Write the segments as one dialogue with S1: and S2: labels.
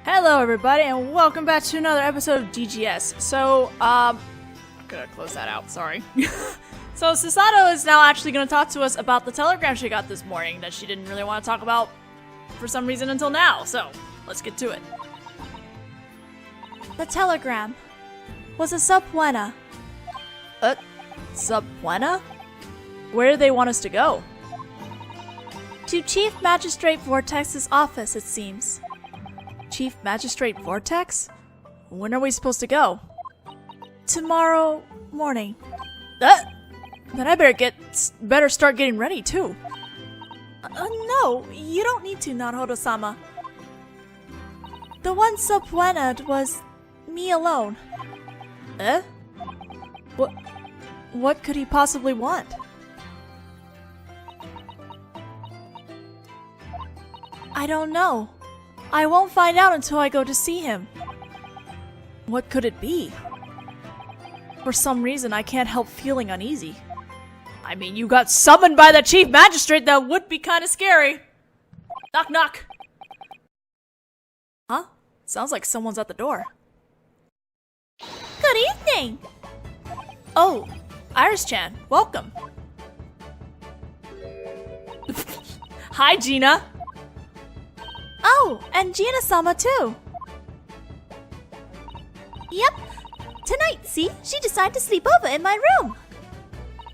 S1: Hello everybody and welcome back to another episode of DGS. So, I'm gonna close that out, sorry. So Susato is now actually gonna talk to us about the telegram she got this morning that she didn't really want to talk about for some reason until now, so let's get to it.
S2: The telegram was a subpoena.
S1: Subpoena? Where do they want us to go?
S2: To Chief Magistrate Vortex's office, it seems.
S1: Chief Magistrate Vortex? When are we supposed to go?
S2: Tomorrow morning.
S1: Then I better start getting ready too.
S2: No, you don't need to, Naruhodo-sama. The one subpoenaed was me alone.
S1: What could he possibly want?
S2: I don't know. I won't find out until I go to see him.
S1: What could it be? For some reason, I can't help feeling uneasy. I mean, you got summoned by the Chief Magistrate, that would be kind of scary. Knock, knock. Huh? Sounds like someone's at the door.
S2: Good evening!
S1: Oh, Iris-chan, welcome. Hi, Gina.
S2: Oh, and Gina-sama too. Yep. Tonight, see? She decided to sleep over in my room.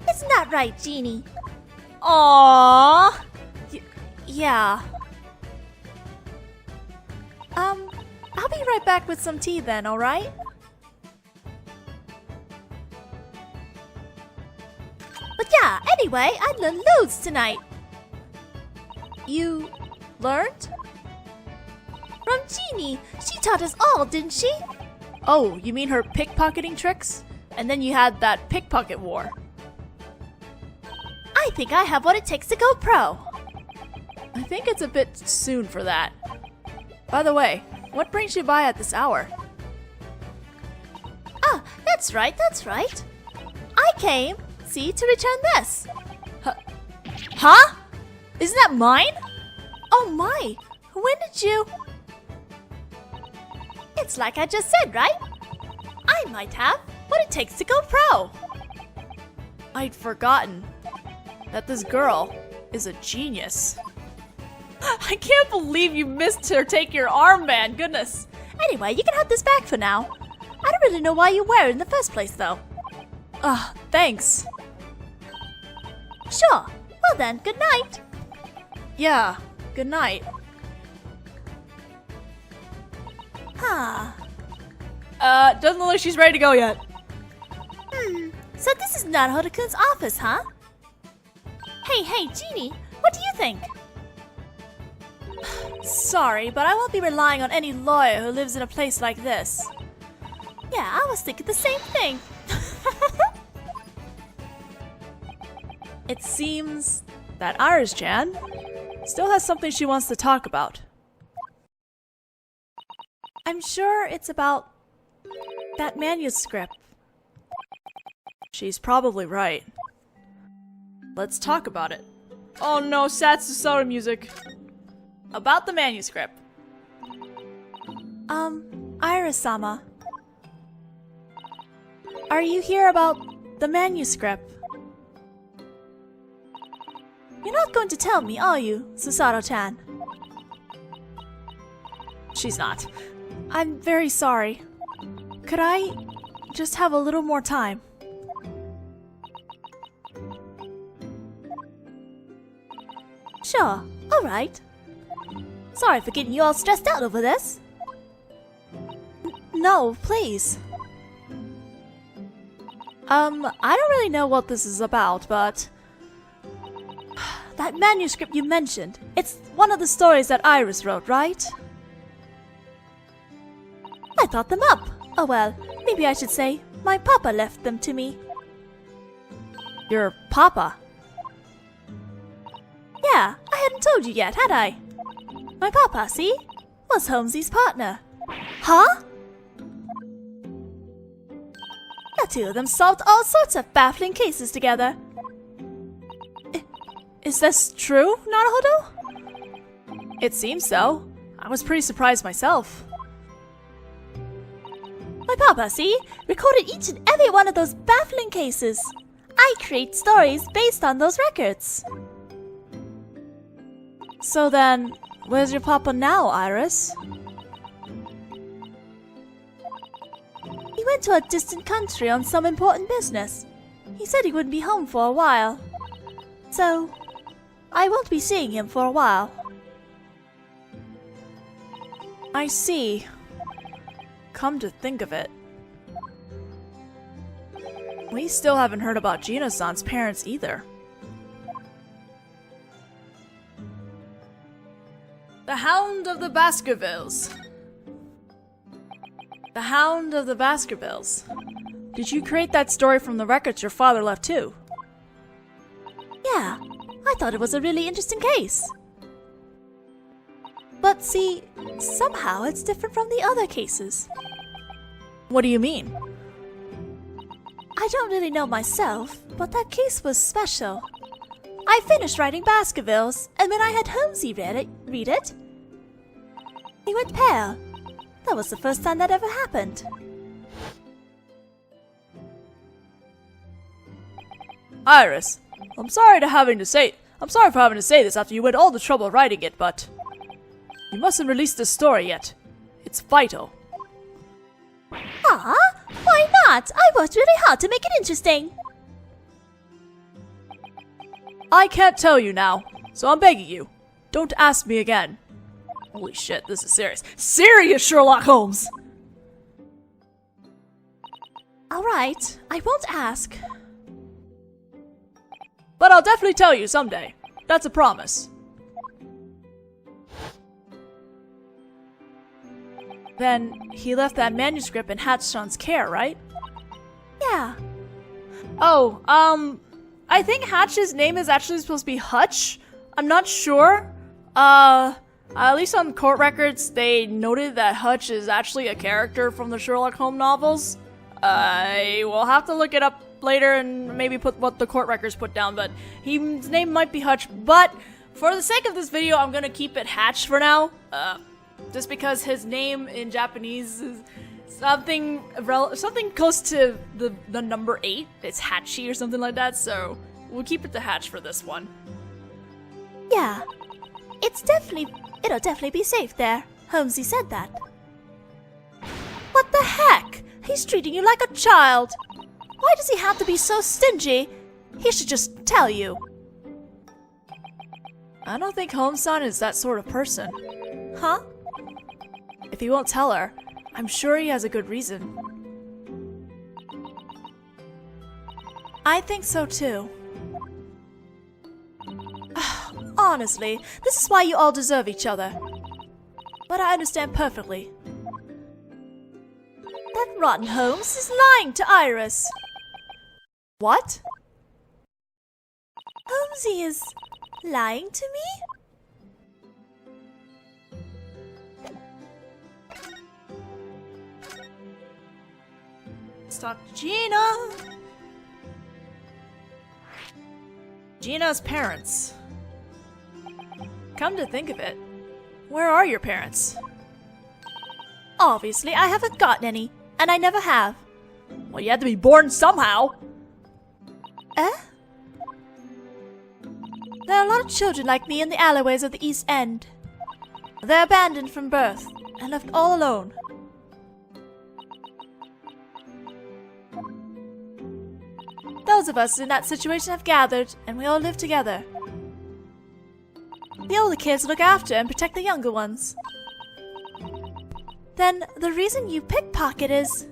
S2: Isn't that right, Jeannie?
S1: Aww.
S2: Yeah. I'll be right back with some tea then, alright? But yeah, anyway, I learned loads tonight. You learned? From Jeannie. She taught us all, didn't she?
S1: Oh, you mean her pickpocketing tricks? And then you had that pickpocket war.
S2: I think I have what it takes to go pro.
S1: I think it's a bit soon for that. By the way, what brings you by at this hour?
S2: Ah, that's right. I came, see, to return this.
S1: Huh? Isn't that mine?
S2: Oh my, when did you... It's like I just said, right? I might have what it takes to go pro.
S1: I'd forgotten that this girl is a genius. I can't believe you missed her take your armband, goodness.
S2: Anyway, you can have this back for now. I don't really know why you wear it in the first place, though.
S1: Thanks.
S2: Sure. Well then, good night.
S1: Yeah, good night.
S2: Huh.
S1: Doesn't look like she's ready to go yet.
S2: So this is Naruhodo-kun's office, huh? Hey, Jeannie, what do you think?
S1: Sorry, but I won't be relying on any lawyer who lives in a place like this.
S2: Yeah, I was thinking the same thing.
S1: It seems that Iris-chan still has something she wants to talk about.
S2: I'm sure it's about that manuscript.
S1: She's probably right. Let's talk about it. Oh no, sad Susato music. About the manuscript.
S2: Iris-sama. Are you here about the manuscript? You're not going to tell me, are you, Susato-chan?
S1: She's not.
S2: I'm very sorry. Could I just have a little more time? Sure, alright. Sorry for getting you all stressed out over this. No, please. I don't really know what this is about, but... That manuscript you mentioned, it's one of the stories that Iris wrote, right? I thought them up. Oh well, maybe I should say my papa left them to me.
S1: Your papa?
S2: Yeah, I hadn't told you yet, had I? My papa, see? Was Holmesy's partner. Huh? The two of them solved all sorts of baffling cases together.
S1: Is this true, Naruhodo? It seems so. I was pretty surprised myself.
S2: My papa, see, recorded each and every one of those baffling cases. I create stories based on those records.
S1: So then, where's your papa now, Iris?
S2: He went to a distant country on some important business. He said he wouldn't be home for a while. So, I won't be seeing him for a while.
S1: I see. Come to think of it, we still haven't heard about Gina-san's parents either. The Hound of the Baskervilles. The Hound of the Baskervilles. Did you create that story from the records your father left too?
S2: Yeah, I thought it was a really interesting case. But see, somehow it's different from the other cases.
S1: What do you mean?
S2: I don't really know myself, but that case was special. I finished writing Baskervilles, and when I had Holmesy read it, he went pale. That was the first time that ever happened.
S1: Iris, I'm sorry for having to say this after you went all the trouble writing it, but you mustn't release this story yet. It's vital.
S2: Ah, why not? I worked really hard to make it interesting.
S1: I can't tell you now, so I'm begging you. Don't ask me again. Holy shit, this is serious. Serious, Sherlock Holmes!
S2: Alright, I won't ask.
S1: But I'll definitely tell you someday. That's a promise. Then, he left that manuscript in Hatchon's care, right?
S2: Yeah.
S1: Oh, I think Hatch's name is actually supposed to be Hutch. I'm not sure. At least on court records, they noted that Hutch is actually a character from the Sherlock Holmes novels. I will have to look it up later and maybe put what the court records put down, but his name might be Hutch. But for the sake of this video, I'm gonna keep it Hatch for now. Just because his name in Japanese is something close to the number 8. It's Hachi or something like that, so we'll keep it to Hatch for this one.
S2: Yeah. It'll definitely be safe there. Holmesy said that. What the heck? He's treating you like a child. Why does he have to be so stingy? He should just tell you.
S1: I don't think Holmes-san is that sort of person.
S2: Huh?
S1: If he won't tell her, I'm sure he has a good reason. I think so too. Honestly, this is why you all deserve each other. But I understand perfectly.
S2: That rotten Holmes is lying to Iris.
S1: What?
S2: Holmesy is lying to me?
S1: Let's talk to Gina. Gina's parents. Come to think of it, where are your parents?
S2: Obviously, I haven't gotten any, and I never have.
S1: Well, you had to be born somehow.
S2: Eh? There are a lot of children like me in the alleyways of the East End. They're abandoned from birth and left all alone. Those of us in that situation have gathered, and we all live together. The older kids look after and protect the younger ones. Then the reason you pickpocket is...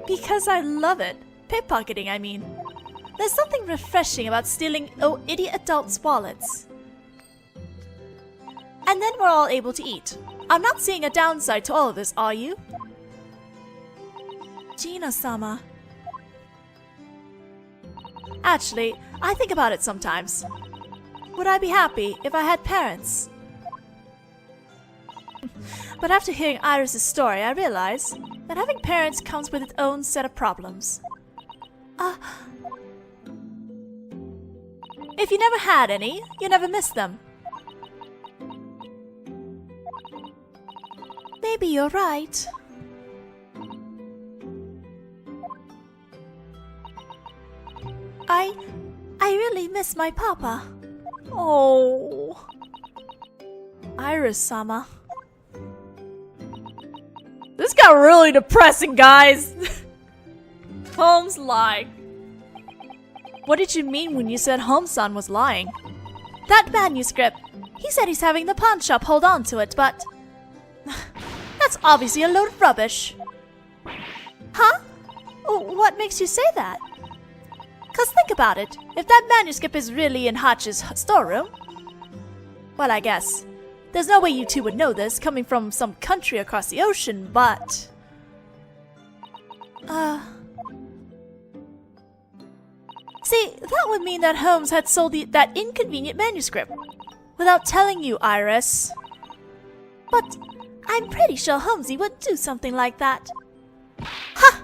S2: because I love it. Pickpocketing, I mean. There's something refreshing about stealing idiot adults' wallets. And then we're all able to eat. I'm not seeing a downside to all of this, are you? Gina-sama. Actually, I think about it sometimes. Would I be happy if I had parents? But after hearing Iris' story, I realize that having parents comes with its own set of problems. If you never had any, you never miss them. Maybe you're right. I really miss my papa.
S1: Oh. Iris-sama. This got really depressing, guys. Holmes lied. What did you mean when you said Holmes-san was lying?
S2: That manuscript. He said he's having the pawn shop hold on to it, but... That's obviously a load of rubbish. Huh? What makes you say that? 'Cause think about it. If that manuscript is really in Hotch's storeroom... Well, I guess. There's no way you two would know this, coming from some country across the ocean, but... See, that would mean that Holmes had sold that inconvenient manuscript. Without telling you, Iris. But I'm pretty sure Holmesy wouldn't do something like that. Ha!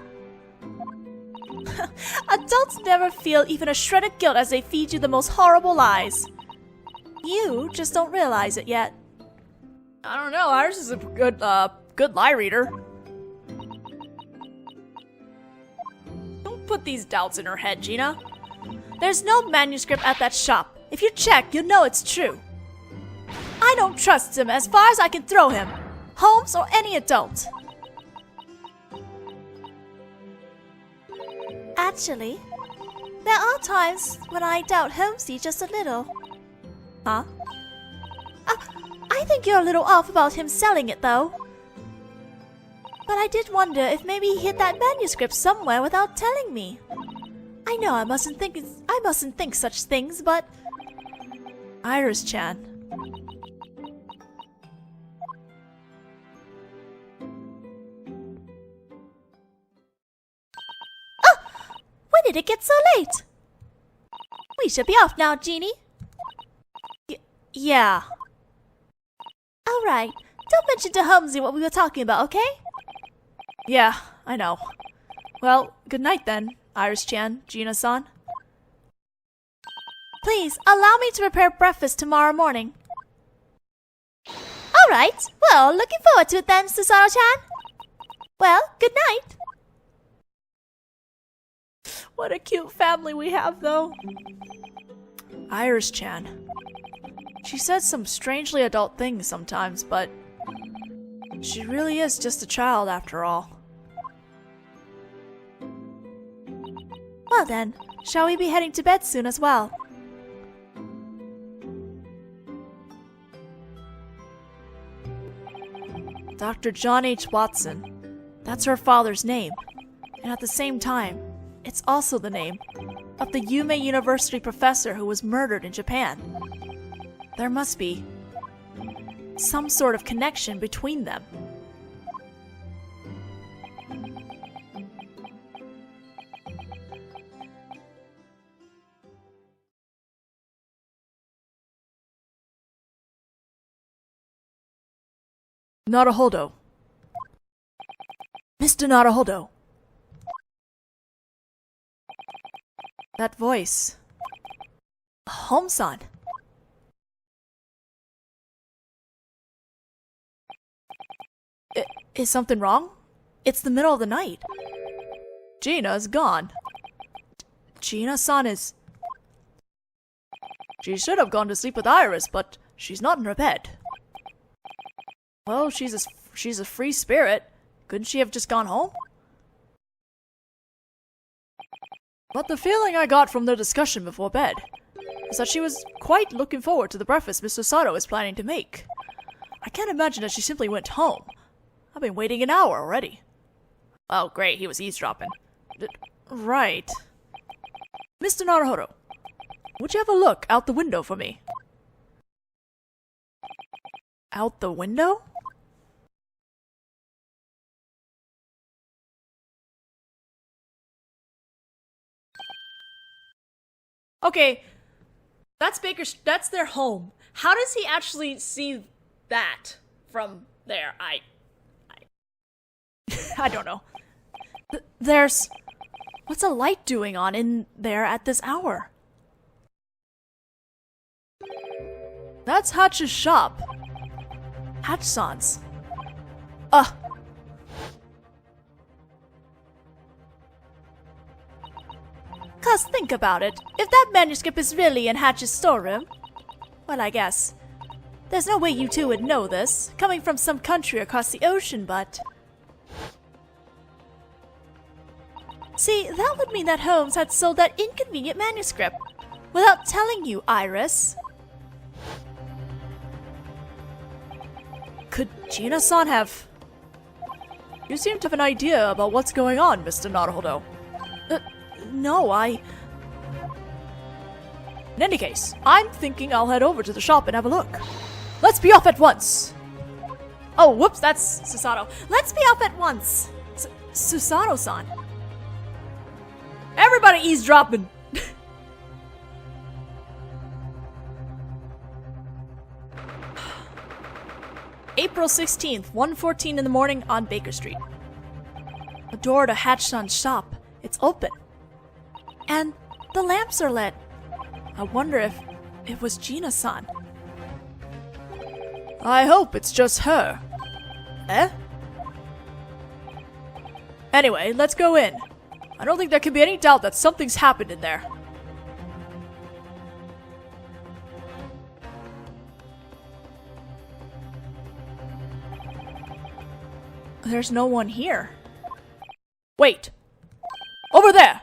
S2: Adults never feel even a shred of guilt as they feed you the most horrible lies. You just don't realize it yet.
S1: I don't know, Iris is a good lie reader. Don't put these doubts in her head, Gina.
S2: There's no manuscript at that shop. If you check, you'll know it's true. I don't trust him as far as I can throw him. Holmes or any adult. Actually, there are times when I doubt Holmesy just a little.
S1: Huh?
S2: I think you're a little off about him selling it, though. But I did wonder if maybe he hid that manuscript somewhere without telling me. I know I mustn't think such things, but...
S1: Iris-chan.
S2: When did it get so late? We should be off now, Jeannie.
S1: Yeah.
S2: Alright, don't mention to Holmesy what we were talking about, okay?
S1: Yeah, I know. Well, good night then, Iris-chan, Gina-san.
S2: Please, allow me to prepare breakfast tomorrow morning. Alright, well, looking forward to it then, Susaru-chan. Well, good night.
S1: What a cute family we have, though. Iris-chan. She says some strangely adult things sometimes, but she really is just a child after all.
S2: Well then, shall we be heading to bed soon as well?
S1: Dr. John H. Watson. That's her father's name. And at the same time, it's also the name of the Yume University professor who was murdered in Japan. There must be some sort of connection between them. Naruhodo. Mr. Naruhodo. That voice. Holmes-san. Is something wrong? It's the middle of the night. Gina's gone. Gina-san is... She should have gone to sleep with Iris, but she's not in her bed. Well, she's a free spirit. Couldn't she have just gone home? But the feeling I got from the discussion before bed is that she was quite looking forward to the breakfast Mr. Sato is planning to make. I can't imagine that she simply went home. I've been waiting an hour already. Oh, great, he was eavesdropping. Right. Mr. Naruhodo, would you have a look out the window for me? Out the window? Okay, that's that's their home. How does he actually see that from there? I don't know. There's... What's a light doing on in there at this hour? That's Hatch's shop. Hatch-san's.
S2: Cause think about it. If that manuscript is really in Hatch's storeroom, well, I guess there's no way you two would know this, coming from some country across the ocean, but... See, that would mean that Holmes had sold that inconvenient manuscript without telling you, Iris.
S1: Could Gina-san have... You seem to have an idea about what's going on, Mr. Naruhodo.
S2: No,
S1: In any case, I'm thinking I'll head over to the shop and have a look. Let's be off at once! Oh, whoops, that's Susato.
S2: Let's be off at once.
S1: Susato-san. Everybody eavesdropping! April 16th, 1:14 in the morning on Baker Street. The door to Hatch-san's shop. It's open. And the lamps are lit. I wonder if it was Gina-san. I hope it's just her. Eh? Anyway, let's go in. I don't think there can be any doubt that something's happened in there. There's no one here. Wait. Over there!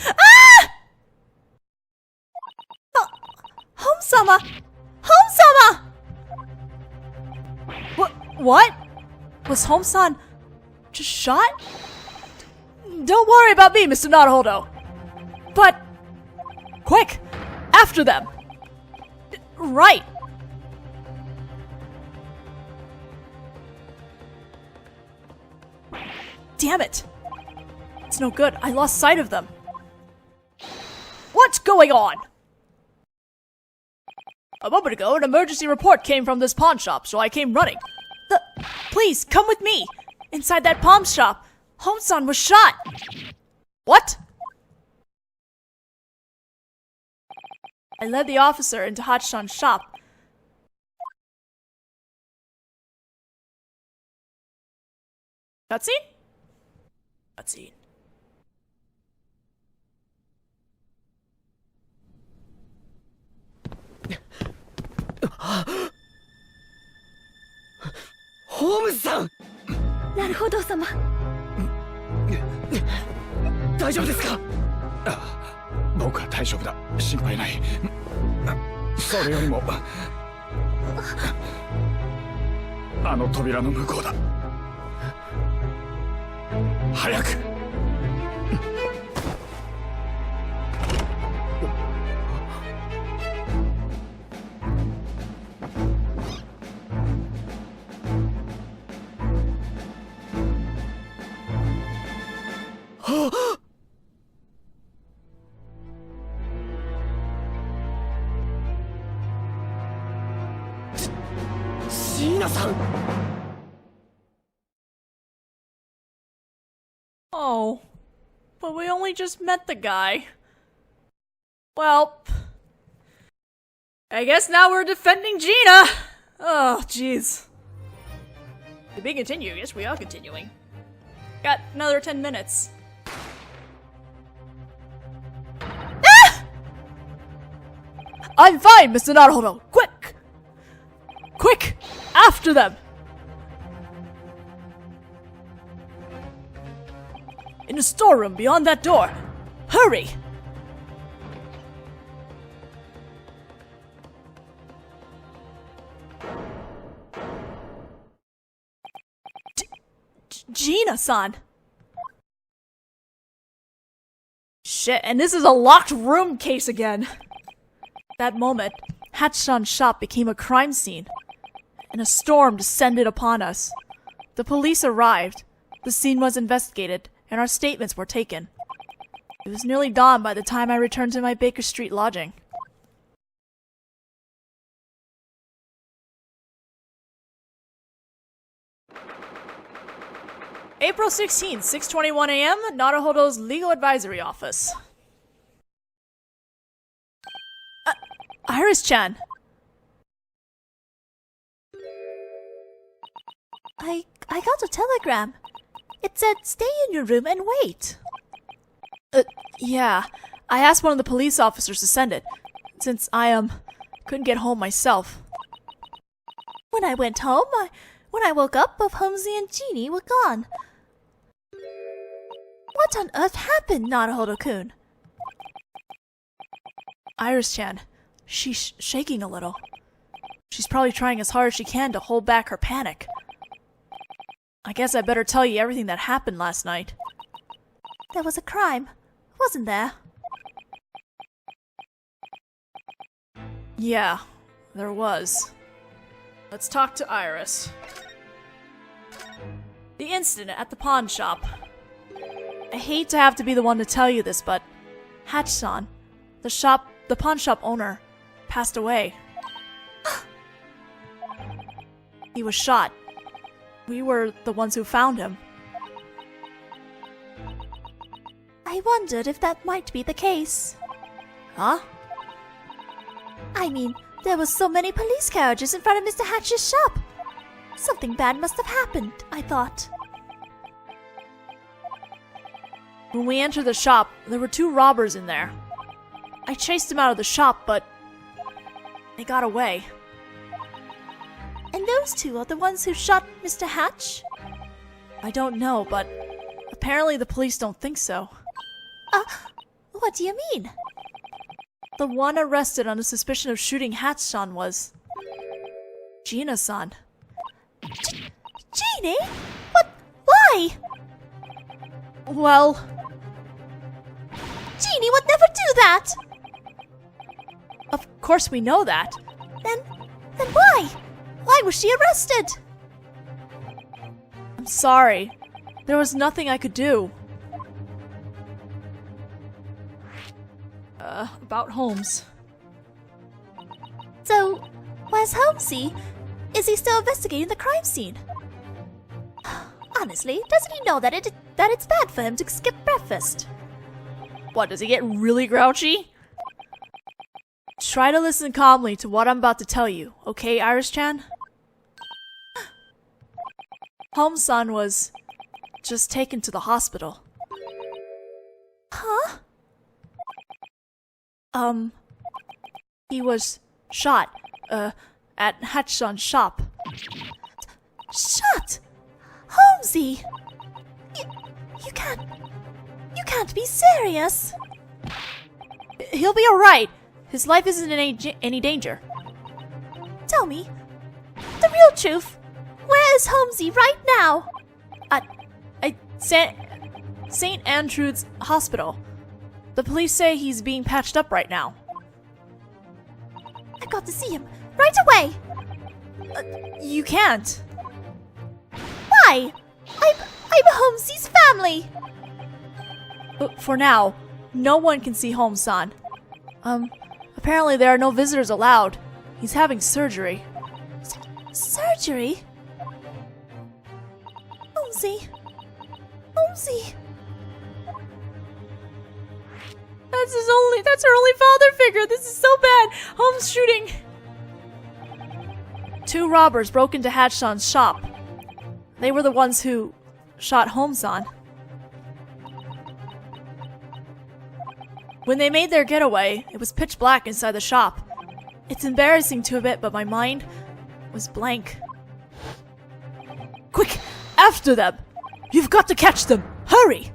S2: Ah! Home-sama! Home-sama!
S1: What? Was Home-san just shot? Don't worry about me, Mr. Naruhodo. But... Quick! After them! Right! Damn it! It's no good. I lost sight of them. What's going on? A moment ago, an emergency report came from this pawn shop, so I came running. Please, come with me! Inside that pawn shop, Home-san was shot! What? I led the officer into Hatch-san's shop. Cutscene? Cutscene.
S3: Holmes-san!
S2: なるほど様。
S3: 大丈夫ですか？僕は大丈夫だ。心配ない。それよりもあの扉の向こうだ。早く。椎名さん。
S1: Oh, but we only just met the guy. Well, I guess now we're defending Gina. Oh, jeez. To be continued, yes, we are continuing. Got another 10 minutes. Ah! I'm fine, Mr. Naruhodo. Quick! Quick! After them! In the storeroom beyond that door. Hurry! Gina-san! Shit, and this is a locked room case again. That moment, Hatch-san's shop became a crime scene, and a storm descended upon us. The police arrived, the scene was investigated, and our statements were taken. It was nearly dawn by the time I returned to my Baker Street lodging. April 16th, 6:21 a.m., Naruhodo's Legal Advisory Office. Iris-chan!
S2: I got a telegram. It said stay in your room and wait.
S1: Yeah. I asked one of the police officers to send it, since I couldn't get home myself.
S2: When I went home, when I woke up, both Homesy and Genie were gone. What on earth happened, Naruhodo-kun?
S1: Iris-chan, she's shaking a little. She's probably trying as hard as she can to hold back her panic. I guess I better tell you everything that happened last night.
S2: There was a crime, wasn't there?
S1: Yeah, there was. Let's talk to Iris. The incident at the pawn shop. I hate to have to be the one to tell you this, but Hatch-san, the pawn shop owner, passed away. He was shot. We were the ones who found him.
S2: I wondered if that might be the case.
S1: Huh?
S2: I mean, there were so many police carriages in front of Mr. Hatch's shop. Something bad must have happened, I thought.
S1: When we entered the shop, there were 2 robbers in there. I chased them out of the shop, but they got away.
S2: And those 2 are the ones who shot Mr. Hatch?
S1: I don't know, but apparently the police don't think so.
S2: What do you mean?
S1: The one arrested on a suspicion of shooting Hatch-san was Gina-san.
S2: Genie? What? Why?
S1: Well,
S2: Genie would never do that!
S1: of course we know that.
S2: Then why? Why was she arrested?
S1: I'm sorry. There was nothing I could do. About Holmes.
S2: So, where's Homesy? Is he still investigating the crime scene? Honestly, doesn't he know that it's bad for him to skip breakfast?
S1: What, does he get really grouchy? Try to listen calmly to what I'm about to tell you, okay, Iris-chan? Holmes-san was just taken to the hospital.
S2: Huh?
S1: He was shot, at Hatch-san's shop.
S2: Shut! Homesy! You can't be serious!
S1: He'll be alright. His life isn't in any danger.
S2: Tell me, the real truth. Where is Homesy right now?
S1: St. Andrew's Hospital. The police say he's being patched up right now.
S2: I got to see him right away!
S1: You can't.
S2: Why? I'm Homesy's family!
S1: But for now, no one can see Holmes-san. Apparently there are no visitors allowed. He's having surgery.
S2: Surgery? Homesy. Homesy.
S1: That's her only father figure. This is so bad. Holmes shooting. 2 robbers broke into Hatch-san's shop. They were the ones who shot Holmes-san. When they made their getaway, it was pitch black inside the shop. It's embarrassing to admit, but my mind was blank. Quick! After them! You've got to catch them! Hurry!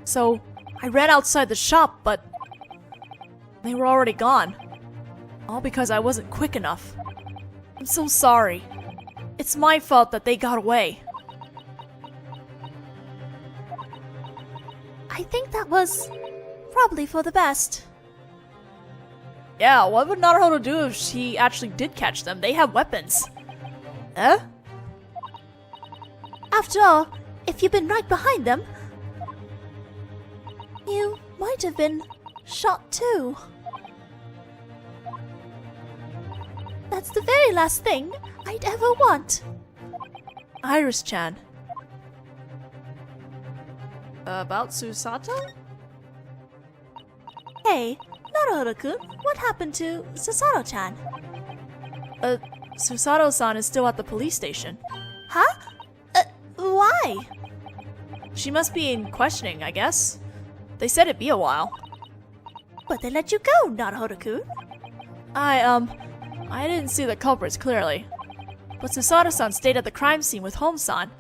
S1: So, I ran outside the shop, but they were already gone. All because I wasn't quick enough. I'm so sorry. It's my fault that they got away.
S2: I think that was probably for the best.
S1: Yeah, what would Naruhodo do if she actually did catch them? They have weapons. Eh?
S2: After all, if you'd been right behind them, you might have been shot too. That's the very last thing I'd ever want.
S1: Iris-chan. About Susato?
S2: Hey, Naruhodo-kun, what happened to Susato-chan?
S1: Susato-san is still at the police station.
S2: Huh? Why?
S1: She must be in questioning, I guess. They said it'd be a while.
S2: But they let you go, Naruhodo-kun.
S1: I didn't see the culprits clearly. But Susato-san stayed at the crime scene with Holmes-san.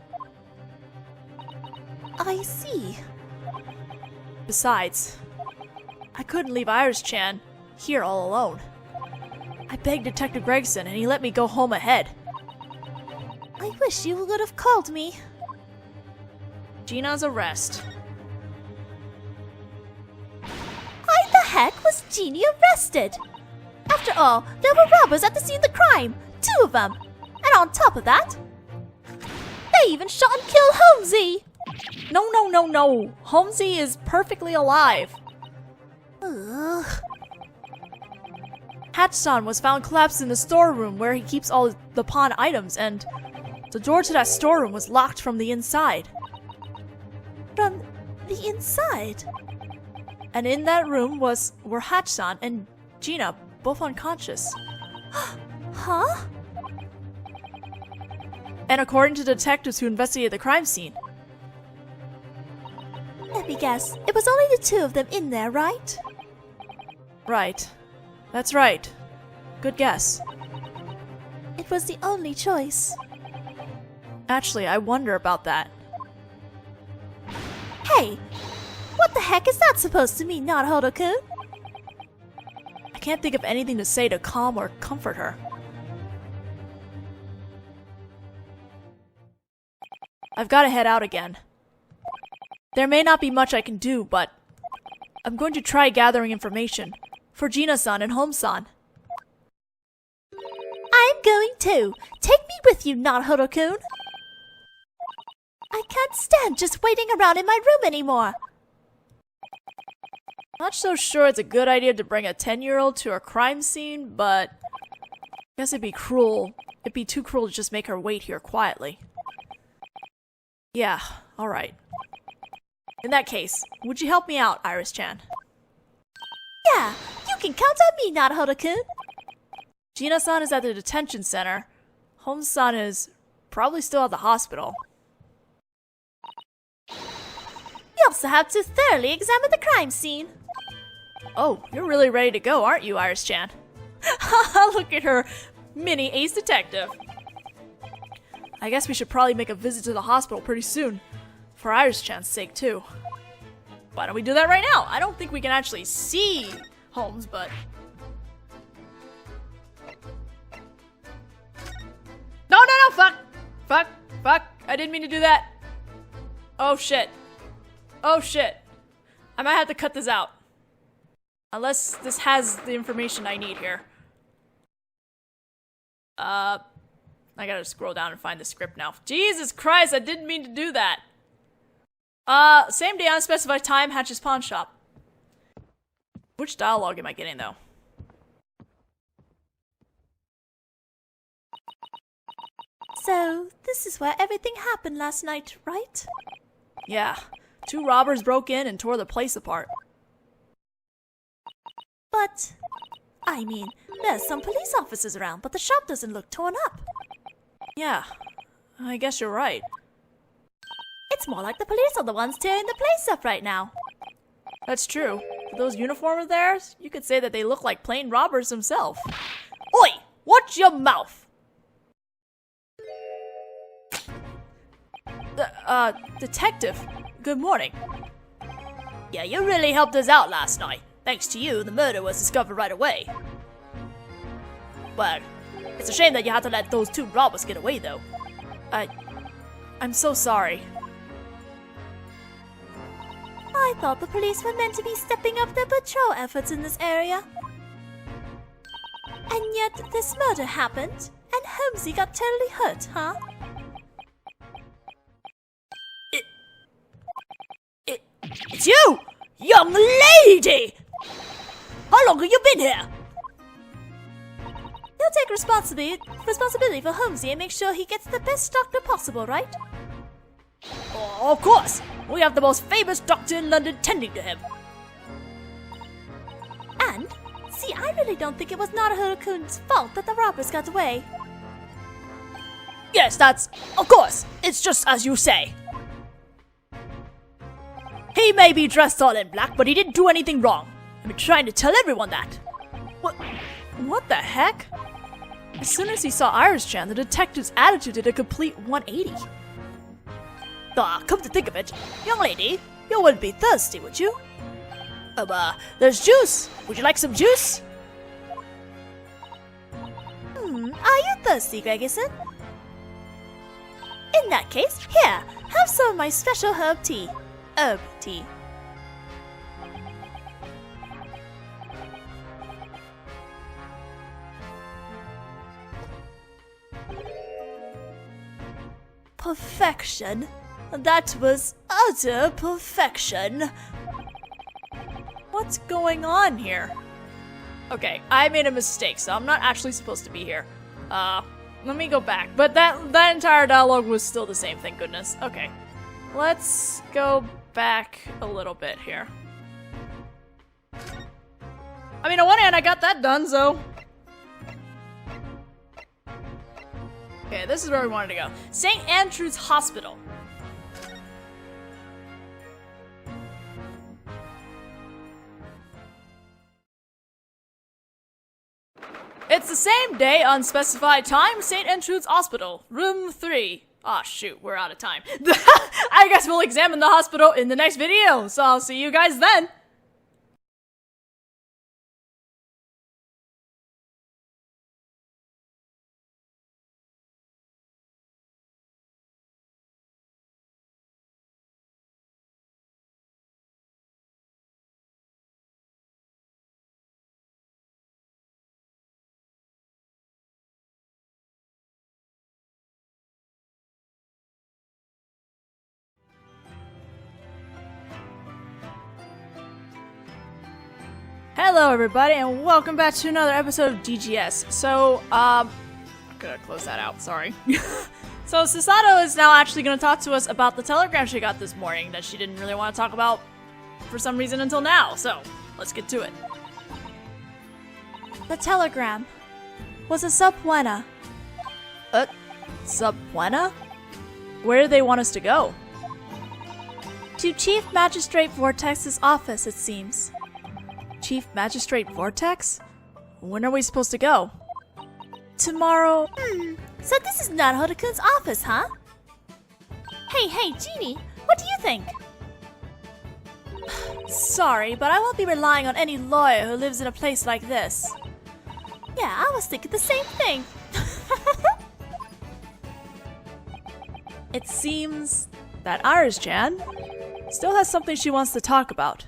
S2: I see.
S1: Besides, I couldn't leave Iris-chan here all alone. I begged Detective Gregson and he let me go home ahead.
S2: I wish you would have called me.
S1: Gina's arrest.
S2: Why the heck was Jeannie arrested? After all, there were robbers at the scene of the crime. 2 of them. And on top of that, they even shot and killed Holmesy.
S1: No. Holmesy is perfectly alive.
S2: Ugh.
S1: Hatch-san was found collapsed in the storeroom where he keeps all the pawn items, and the door to that storeroom was locked from the inside.
S2: From the inside?
S1: And in that room were Hatch-san and Gina, both unconscious.
S2: Huh?
S1: And according to detectives who investigated the crime scene,
S2: Let me guess. It was only the 2 of them in there, right?
S1: right. That's right. Good guess.
S2: It was the only choice.
S1: Actually, I wonder about that.
S2: Hey! What the heck is that supposed to mean, Naruhodo-kun?
S1: I can't think of anything to say to calm or comfort her. I've got to head out again. There may not be much I can do, but I'm going to try gathering information for Gina-san and Holmes-san.
S2: I'm going too. Take me with you, Naruhodo-kun. I can't stand just waiting around in my room anymore.
S1: Not so sure it's a good idea to bring a 10-year-old to a crime scene, but I guess it'd be cruel. It'd be too cruel to just make her wait here quietly. Yeah, alright. In that case, would you help me out, Iris-chan?
S2: Yeah, you can count on me, Naruhodo-kun.
S1: Gina-san is at the detention center. Holmes-san is probably still at the hospital.
S2: We also have to thoroughly examine the crime scene.
S1: Oh, you're really ready to go, aren't you, Iris-chan? Haha, look at her, mini ace detective. I guess we should probably make a visit to the hospital pretty soon. For Iris-chan's sake, too. Why don't we do that right now? I don't think we can actually see Holmes, but... No, fuck! I didn't mean to do that. Oh, shit. I might have to cut this out. Unless this has the information I need here. I gotta scroll down and find the script now. Jesus Christ, I didn't mean to do that. Same day, unspecified time, Hatch's pawn shop. Which dialogue am I getting, though?
S2: So, this is where everything happened last night, right?
S1: Yeah. 2 robbers broke in and tore the place apart.
S2: But, I mean, there's some police officers around, but the shop doesn't look torn up.
S1: Yeah. I guess you're right.
S2: It's more like the police are the ones tearing the place up right now.
S1: That's true. For those uniforms of theirs, you could say that they look like plain robbers themselves.
S2: Oi! Watch your mouth!
S1: Detective, good morning.
S2: Yeah, you really helped us out last night. Thanks to you, the murder was discovered right away. But it's a shame that you had to let those 2 robbers get away, though.
S1: I'm so sorry.
S2: I thought the police were meant to be stepping up their patrol efforts in this area. And yet, this murder happened, and Holmesy got totally hurt, huh?
S1: It's you! Young lady! How long have you been here?
S2: You'll take responsibility for Holmesy and make sure he gets the best doctor possible, right?
S1: Oh, of course! We have the most famous doctor in London tending to him.
S2: And, see, I really don't think it was Naruhodo-kun's fault that the robbers got away.
S1: Yes, that's... Of course, it's just as you say. He may be dressed all in black, but he didn't do anything wrong. I've been trying to tell everyone that. What the heck? As soon as he saw Iris-chan, the detective's attitude did a complete 180. Come to think of it, young lady, you wouldn't be thirsty, would you? There's juice. Would you like some juice?
S2: Are you thirsty, Gregerson? In that case, here, have some of my special herb tea. Herb tea. Perfection. That was utter perfection.
S1: What's going on here? Okay, I made a mistake, so I'm not actually supposed to be here. Let me go back. But that entire dialogue was still the same, thank goodness. Okay, let's go back a little bit here. I mean, on one hand, I got that done, so... Okay, this is where we wanted to go. St. Andrew's Hospital. It's the same day, unspecified time, St. Andrew's Hospital, room 3. Aw, shoot, we're out of time. I guess we'll examine the hospital in the next video, so I'll see you guys then. Hello everybody and welcome back to another episode of DGS. So, I'm gonna close that out, sorry. So Susato is now actually gonna talk to us about the telegram she got this morning that she didn't really want to talk about for some reason until now, so let's get to it.
S2: The telegram was a subpoena.
S1: Subpoena? Where do they want us to go?
S2: To Chief Magistrate Vortex's office, it seems.
S1: Chief Magistrate Vortex? When are we supposed to go?
S2: Tomorrow. So this is Naruto-kun's office, huh? Hey, Genie, what do you think? Sorry, but I won't be relying on any lawyer who lives in a place like this. Yeah, I was thinking the same thing.
S1: It seems that Iris-chan still has something she wants to talk about.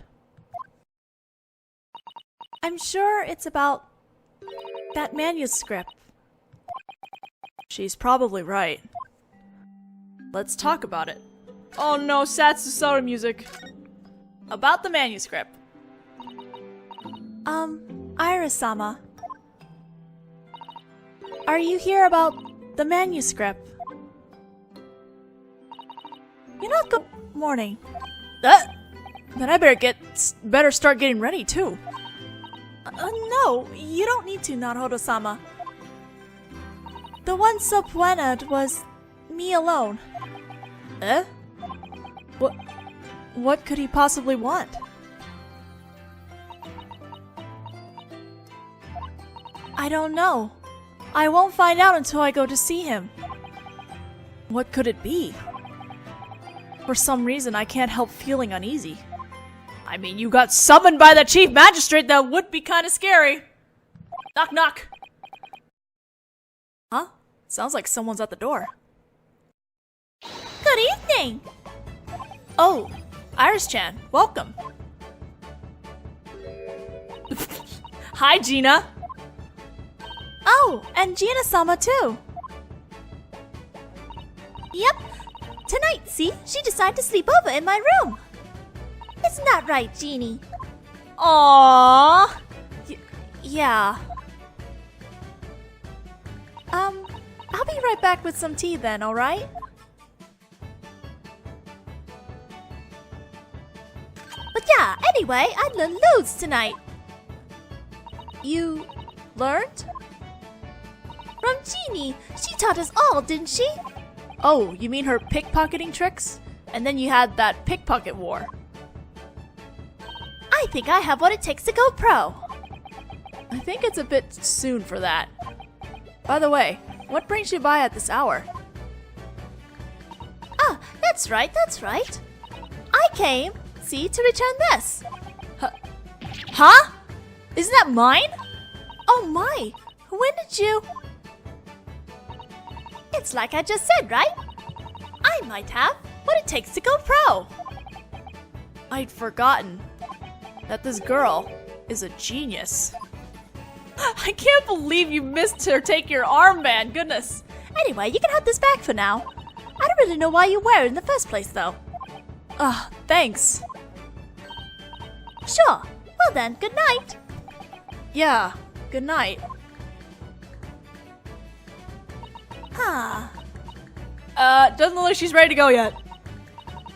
S2: I'm sure it's about that manuscript.
S1: She's probably right. Let's talk about it. Oh no, sad Susato music. About the manuscript.
S2: Iris-sama. Are you here about the manuscript?
S1: You're not good morning. Then I better start getting ready too.
S2: No, you don't need to, Naruto-sama. The one subpoenaed was me alone.
S1: What could he possibly want?
S2: I don't know. I won't find out until I go to see him.
S1: What could it be? For some reason, I can't help feeling uneasy. I mean, you got summoned by the Chief Magistrate, that would be kind of scary. Knock, knock. Huh? Sounds like someone's at the door.
S2: Good evening!
S1: Oh, Iris-chan, welcome. Hi, Gina.
S2: Oh, and Gina-sama too. Yep. Tonight, see? She decided to sleep over in my room. Isn't that right, Genie?
S1: Aww.
S2: Yeah. I'll be right back with some tea then, alright? But yeah, anyway, I learned loads tonight. You learned? From Genie. She taught us all, didn't she?
S1: Oh, you mean her pickpocketing tricks? And then you had that pickpocket war.
S2: I think I have what it takes to go pro.
S1: I think it's a bit soon for that. By the way, what brings you by at this hour?
S2: Ah, that's right, that's right. I came, see, to return this.
S1: Huh? Isn't that mine?
S2: Oh my, when did you... It's like I just said, right? I might have what it takes to go pro.
S1: I'd forgotten that this girl is a genius. I can't believe you missed her take your armband, goodness.
S2: Anyway, you can have this back for now. I don't really know why you wear it in the first place, though.
S1: Thanks.
S2: Sure. Well then, good night.
S1: Yeah, good night.
S2: Huh.
S1: Doesn't look like she's ready to go yet.